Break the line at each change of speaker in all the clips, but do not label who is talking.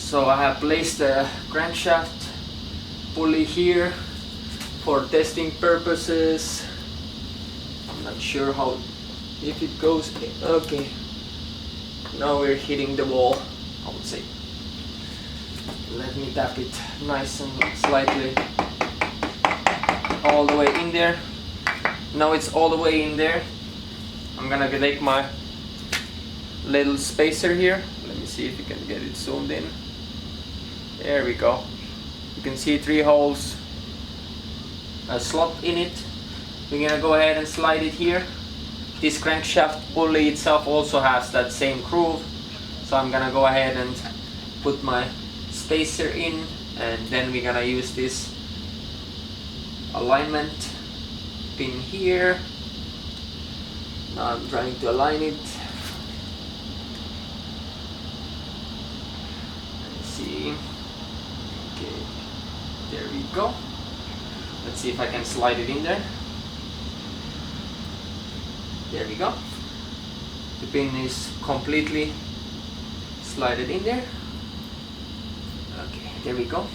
So I have placed the crankshaft pulley here for testing purposes. I'm not sure how, if it goes, okay. Now we're hitting the wall, I would say. Let me tap it nice and slightly all the way in there. Now it's all the way in there. I'm gonna take my little spacer here. Let me see if you can get it zoomed in. There we go. You can see 3 holes, a slot in it. We're gonna go ahead and slide it here. This crankshaft pulley itself also has that same groove, so I'm gonna go ahead and put my spacer in, and then we're gonna use this alignment pin here. Now I'm trying to align it. Let's see. Okay, there we go. Let's see if I can slide it in there. There we go. The pin is completely slided in there. Okay, there we go.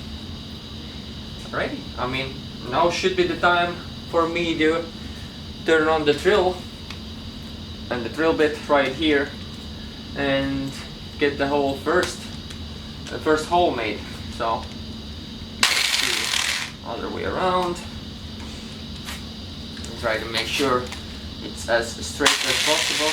Alright, I mean, now should be the time for me to turn on the drill and the drill bit right here and get the whole first hole made. So, other way around. And try to make sure it's as straight as possible.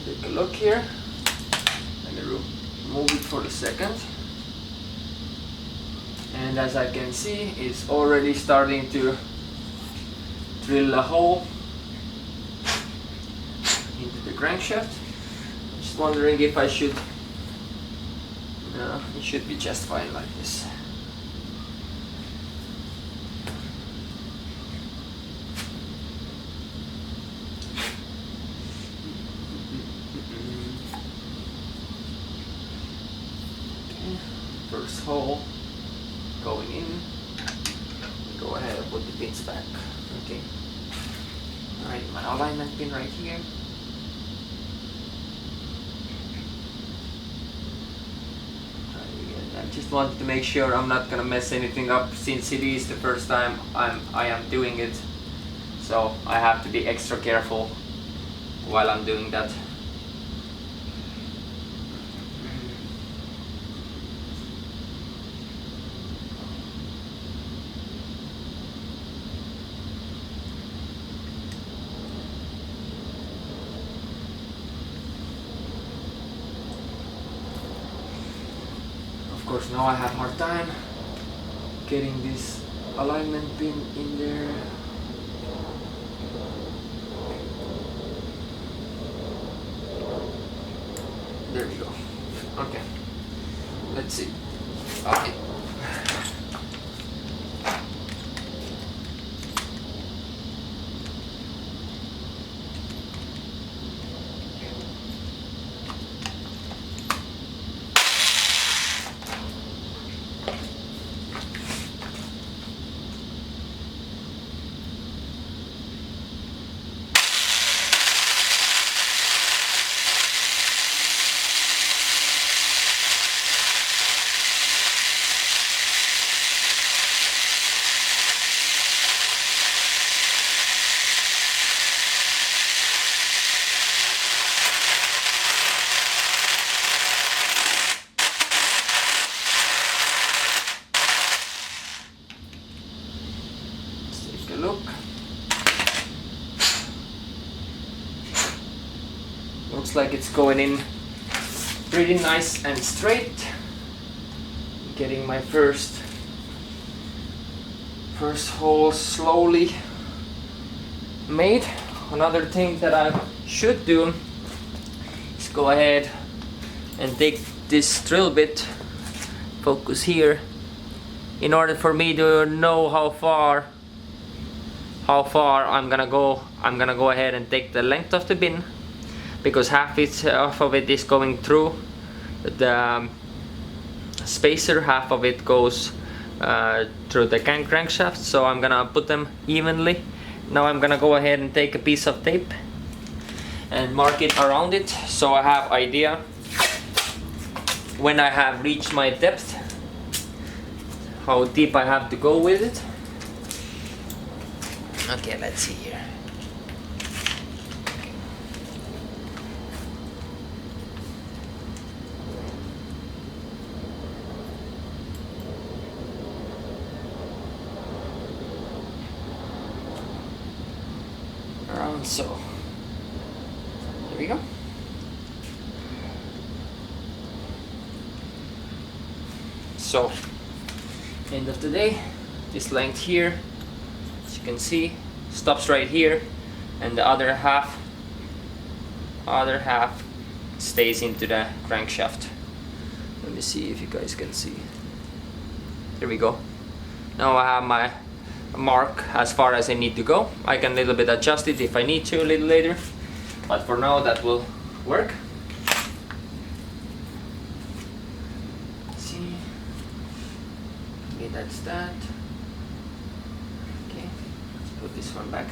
Take a look here. Let me remove it for a second. And as I can see, it's already starting to drill a hole into the crankshaft. Just wondering if I should. No, it should be just fine like this. Okay, first hole going in. Go ahead and put the pins back. Okay. Alright, my alignment pin right here. I just wanted to make sure I'm not gonna mess anything up, since it is the first time I am doing it, so I have to be extra careful while I'm doing that. Of course, now I have more time getting this alignment pin in there. There we go. Okay, let's see. Okay. Look. Looks like it's going in pretty nice and straight. Getting my first hole slowly made. Another thing that I should do is go ahead and take this drill bit, focus here, in order for me to know how far I'm gonna go ahead and take the length of the bin, because half of it is going through the spacer, half of it goes through the crankshaft. So I'm gonna put them evenly Now I'm gonna go ahead and take a piece of tape and mark it around it, so I have idea when I have reached my depth, how deep I have to go with it. Okay, let's see here. Around so. Here we go. So, end of the day, this length here, as you can see, stops right here, and the other half stays into the crankshaft. Let me see if you guys can see. There we go. Now I have my mark as far as I need to go. I can a little bit adjust it if I need to a little later, but for now that will work. Let's see. Okay, that's that. Okay, let's put this one back.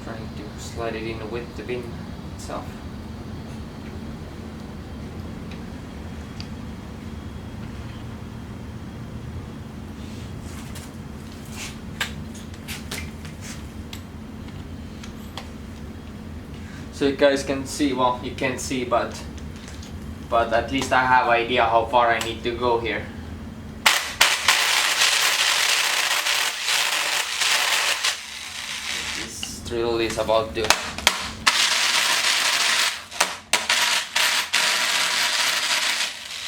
Trying to slide it in with the bin itself. So you guys can see, well, you can't see, but at least I have idea how far I need to go here. This drill is about to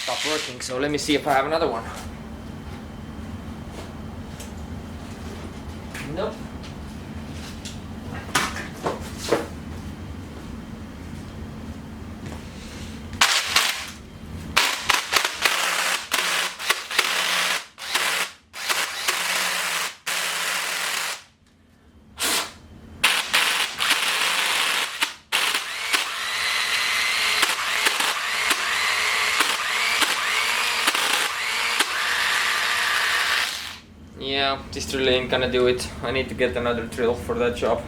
stop working, so let me see if I have another one. Nope. Yeah, this drill ain't gonna do it. I need to get another drill for that job.